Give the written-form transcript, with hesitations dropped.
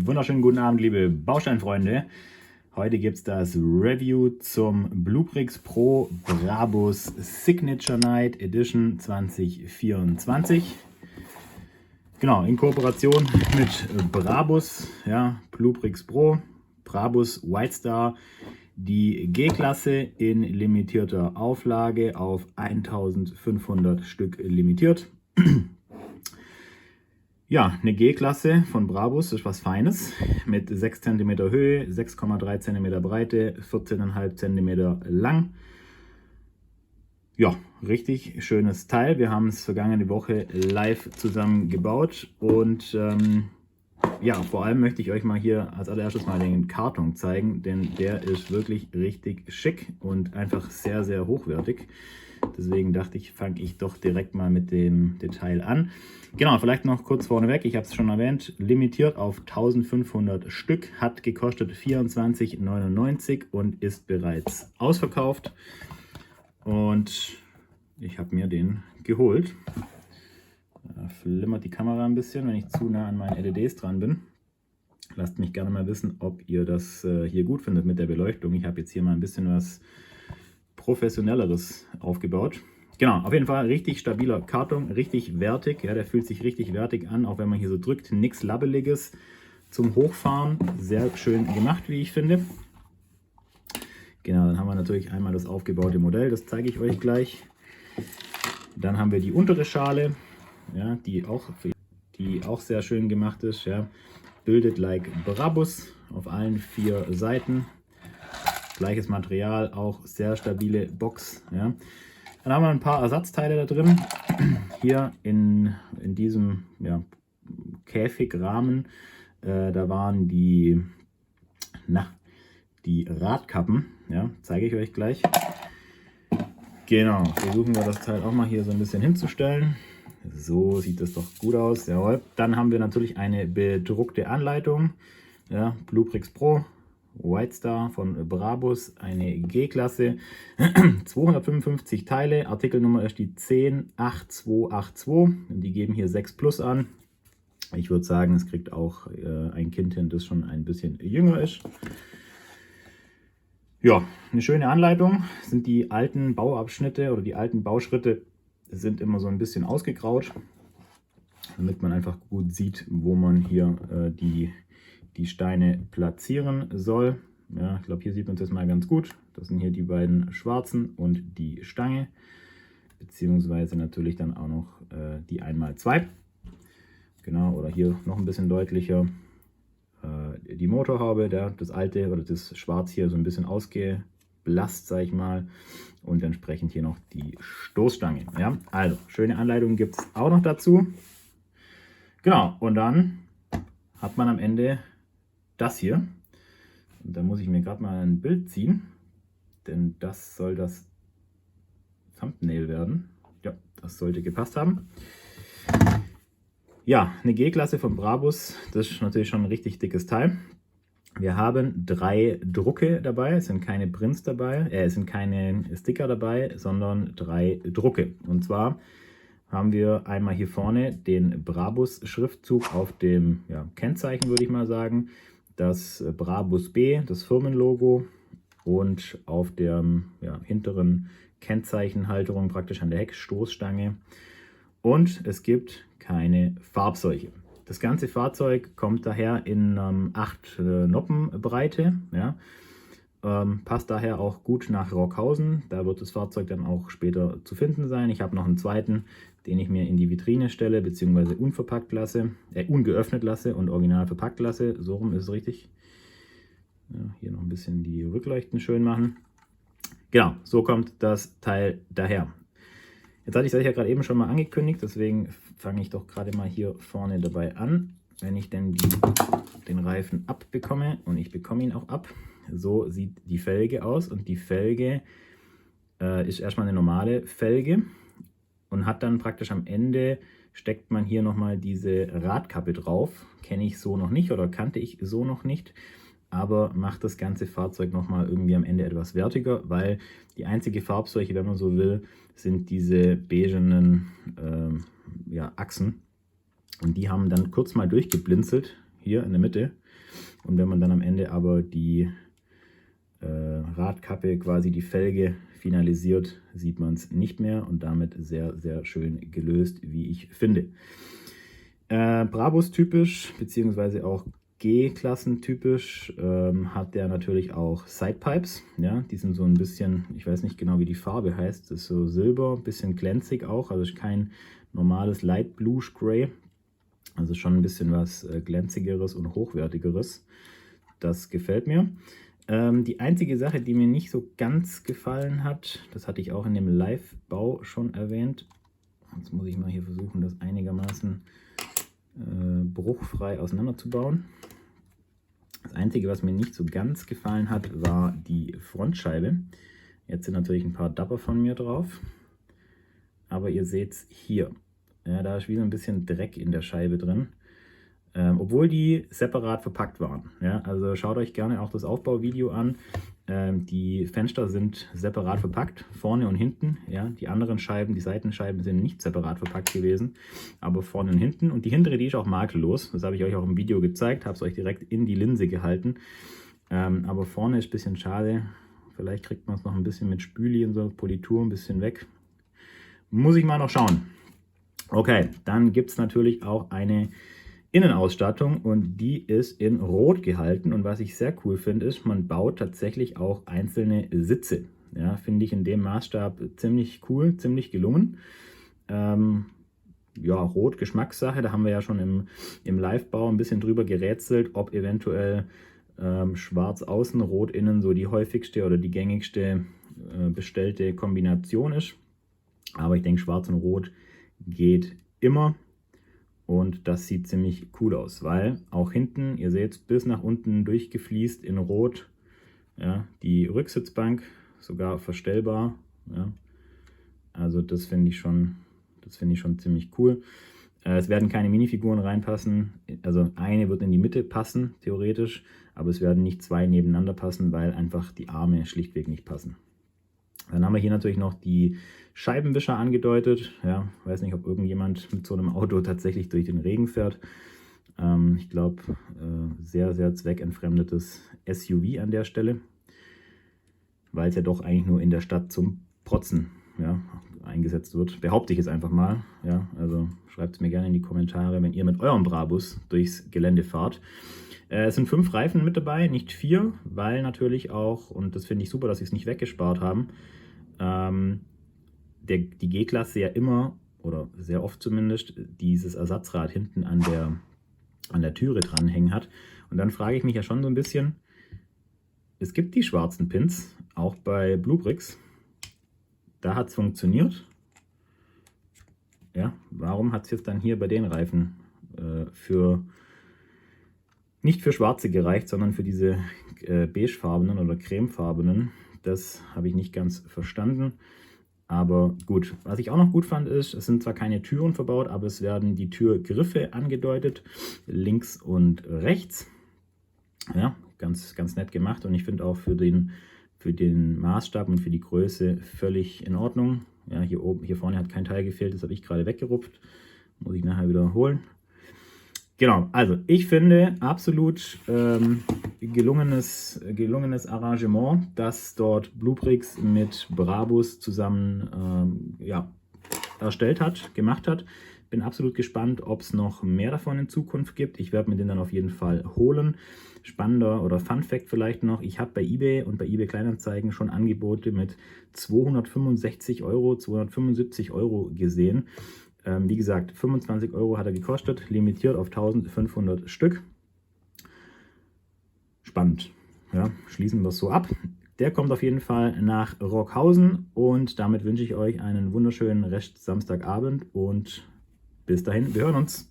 Wunderschönen guten Abend, liebe Bausteinfreunde. Heute gibt es das Review zum Bluebricks Pro Brabus Signature Night Edition 2024. Genau, in Kooperation mit Brabus, ja, Bluebricks Pro, Brabus White Star, die G-Klasse in limitierter Auflage auf 1500 Stück limitiert. Ja, eine G-Klasse von Brabus ist was Feines mit 6 cm Höhe, 6,3 cm Breite, 14,5 cm lang. Ja, richtig schönes Teil. Wir haben es vergangene Woche live zusammen gebaut und ja, vor allem möchte ich euch mal hier als allererstes mal den Karton zeigen, denn der ist wirklich richtig schick und einfach sehr, sehr hochwertig. Deswegen dachte ich, fange ich doch direkt mal mit dem Detail an. Genau, vielleicht noch kurz vorneweg, ich habe es schon erwähnt, limitiert auf 1500 Stück, hat gekostet 24,99 und ist bereits ausverkauft. Und ich habe mir den geholt. Da flimmert die Kamera ein bisschen, wenn ich zu nah an meinen LEDs dran bin. Lasst mich gerne mal wissen, ob ihr das hier gut findet mit der Beleuchtung. Ich habe jetzt hier mal ein bisschen was Professionelleres aufgebaut. Genau, auf jeden Fall richtig stabiler Karton, richtig wertig. Ja, der fühlt sich richtig wertig an, auch wenn man hier so drückt. Nichts Labbeliges zum Hochfahren. Sehr schön gemacht, wie ich finde. Genau, dann haben wir natürlich einmal das aufgebaute Modell, das zeige ich euch gleich. Dann haben wir die untere Schale, ja, die auch sehr schön gemacht ist. Ja. Bildet like Brabus auf allen 4 Seiten. Gleiches Material, auch sehr stabile Box. Ja. Dann haben wir ein paar Ersatzteile da drin. Hier in diesem Käfigrahmen, da waren die Radkappen. Ja, zeige ich euch gleich. Genau, versuchen wir das Teil auch mal hier so ein bisschen hinzustellen. So sieht das doch gut aus. Jawohl. Dann haben wir natürlich eine bedruckte Anleitung. Ja, Bluebricks Pro. White Star von Brabus, eine G-Klasse, 255 Teile, Artikelnummer ist die 108282, die geben hier 6 Plus an. Ich würde sagen, es kriegt auch ein Kind hin, das schon ein bisschen jünger ist. Ja, eine schöne Anleitung, sind die alten Bauabschnitte oder die alten Bauschritte sind immer so ein bisschen ausgegraut, damit man einfach gut sieht, wo man hier die Steine platzieren soll. Ja, ich glaube, hier sieht man das mal ganz gut. Das sind hier die beiden schwarzen und die Stange, beziehungsweise natürlich dann auch noch die 1x2. Genau, oder hier noch ein bisschen deutlicher die Motorhaube, das alte oder das Schwarz hier so ein bisschen ausgeblasst, sage ich mal, und entsprechend hier noch die Stoßstange. Ja, also schöne Anleitung gibt es auch noch dazu. Genau, und dann hat man am Ende das hier. Und da muss ich mir gerade mal ein Bild ziehen, denn das soll das Thumbnail werden. Ja, das sollte gepasst haben. Ja, eine G-Klasse von Brabus, das ist natürlich schon ein richtig dickes Teil. Wir haben 3 Drucke dabei, es sind keine Prints dabei, es sind keine Sticker dabei, sondern 3 Drucke. Und zwar haben wir einmal hier vorne den Brabus-Schriftzug auf dem Kennzeichen, würde ich mal sagen. Das Brabus B, das Firmenlogo, und auf der hinteren Kennzeichenhalterung praktisch an der Heckstoßstange. Und es gibt keine Farbseuche. Das ganze Fahrzeug kommt daher in 8 Noppen Breite. Ja. Passt daher auch gut nach Rockhausen. Da wird das Fahrzeug dann auch später zu finden sein. Ich habe noch einen zweiten, den ich mir in die Vitrine stelle, beziehungsweise ungeöffnet lasse und original verpackt lasse. So rum ist es richtig. Ja, hier noch ein bisschen die Rückleuchten schön machen. Genau, so kommt das Teil daher. Jetzt hatte ich es euch ja gerade eben schon mal angekündigt, deswegen fange ich doch gerade mal hier vorne dabei an. Wenn ich denn den Reifen abbekomme, und ich bekomme ihn auch ab, so sieht die Felge aus, und die Felge ist erstmal eine normale Felge und hat dann praktisch am Ende, steckt man hier nochmal diese Radkappe drauf. Kenne ich so noch nicht oder kannte ich so noch nicht, aber macht das ganze Fahrzeug nochmal irgendwie am Ende etwas wertiger, weil die einzige Farbseuche, wenn man so will, sind diese beigenen Achsen. Und die haben dann kurz mal durchgeblinzelt hier in der Mitte. Und wenn man dann am Ende aber die Radkappe, quasi die Felge, finalisiert, sieht man es nicht mehr und damit sehr, sehr schön gelöst, wie ich finde. Brabus typisch, beziehungsweise auch G-Klassen typisch, hat der natürlich auch Sidepipes. Ja, die sind so ein bisschen, ich weiß nicht genau, wie die Farbe heißt, das ist so silber, ein bisschen glänzig auch, also kein normales Light Bluish Gray. Also schon ein bisschen was glänzigeres und hochwertigeres. Das gefällt mir. Die einzige Sache, die mir nicht so ganz gefallen hat, das hatte ich auch in dem Live-Bau schon erwähnt. Jetzt muss ich mal hier versuchen, das einigermaßen bruchfrei auseinanderzubauen. Das Einzige, was mir nicht so ganz gefallen hat, war die Frontscheibe. Jetzt sind natürlich ein paar Dapper von mir drauf. Aber ihr seht es hier. Ja, da ist wie so ein bisschen Dreck in der Scheibe drin. Obwohl die separat verpackt waren. Ja, also schaut euch gerne auch das Aufbauvideo an. Die Fenster sind separat verpackt, vorne und hinten. Ja, die anderen Scheiben, die Seitenscheiben sind nicht separat verpackt gewesen, aber vorne und hinten. Und die hintere, die ist auch makellos. Das habe ich euch auch im Video gezeigt, habe es euch direkt in die Linse gehalten. Aber vorne ist ein bisschen schade. Vielleicht kriegt man es noch ein bisschen mit Spüli und so, Politur ein bisschen weg. Muss ich mal noch schauen. Okay, dann gibt es natürlich auch eine Innenausstattung und die ist in Rot gehalten. Und was ich sehr cool finde, ist, man baut tatsächlich auch einzelne Sitze. Ja, finde ich in dem Maßstab ziemlich cool, ziemlich gelungen. Ja, Rot, Geschmackssache, da haben wir ja schon im Live-Bau ein bisschen drüber gerätselt, ob eventuell schwarz außen, rot innen so die häufigste oder die gängigste bestellte Kombination ist. Aber ich denke, schwarz und rot geht immer. Und das sieht ziemlich cool aus, weil auch hinten, ihr seht, bis nach unten durchgefliest in Rot. Ja, die Rücksitzbank sogar verstellbar. Ja. Also das finde ich schon ziemlich cool. Es werden keine Minifiguren reinpassen. Also eine wird in die Mitte passen, theoretisch. Aber es werden nicht zwei nebeneinander passen, weil einfach die Arme schlichtweg nicht passen. Dann haben wir hier natürlich noch die Scheibenwischer angedeutet. Ja, weiß nicht, ob irgendjemand mit so einem Auto tatsächlich durch den Regen fährt. Ich glaube, sehr, sehr zweckentfremdetes SUV an der Stelle, weil es ja doch eigentlich nur in der Stadt zum Protzen, ja, eingesetzt wird. Behaupte ich jetzt einfach mal. Ja, also schreibt es mir gerne in die Kommentare, wenn ihr mit eurem Brabus durchs Gelände fahrt. Es sind 5 Reifen mit dabei, nicht 4, weil natürlich auch, und das finde ich super, dass sie es nicht weggespart haben, die G-Klasse ja immer, oder sehr oft zumindest, dieses Ersatzrad hinten an der Türe dranhängen hat. Und dann frage ich mich ja schon so ein bisschen, es gibt die schwarzen Pins, auch bei Bluebricks. Da hat es funktioniert. Ja, warum hat es jetzt dann hier bei den Reifen nicht für schwarze gereicht, sondern für diese beigefarbenen oder cremefarbenen? Das habe ich nicht ganz verstanden. Aber gut, was ich auch noch gut fand ist, es sind zwar keine Türen verbaut, aber es werden die Türgriffe angedeutet, links und rechts. Ja, ganz, ganz nett gemacht und ich finde auch für den Maßstab und für die Größe völlig in Ordnung. Ja, hier vorne hat kein Teil gefehlt, das habe ich gerade weggerupft. Muss ich nachher wieder holen. Genau, also ich finde absolut gelungenes Arrangement, das dort Bluebricks mit Brabus zusammen ja, erstellt hat, gemacht hat. Bin absolut gespannt, ob es noch mehr davon in Zukunft gibt. Ich werde mir den dann auf jeden Fall holen. Spannender oder Fun Fact vielleicht noch, ich habe bei eBay und bei eBay Kleinanzeigen schon Angebote mit 265 Euro, 275 Euro gesehen. Wie gesagt, 25 Euro hat er gekostet, limitiert auf 1500 Stück. Spannend. Ja, schließen wir es so ab. Der kommt auf jeden Fall nach Rockhausen und damit wünsche ich euch einen wunderschönen Rest Samstagabend und bis dahin, wir hören uns.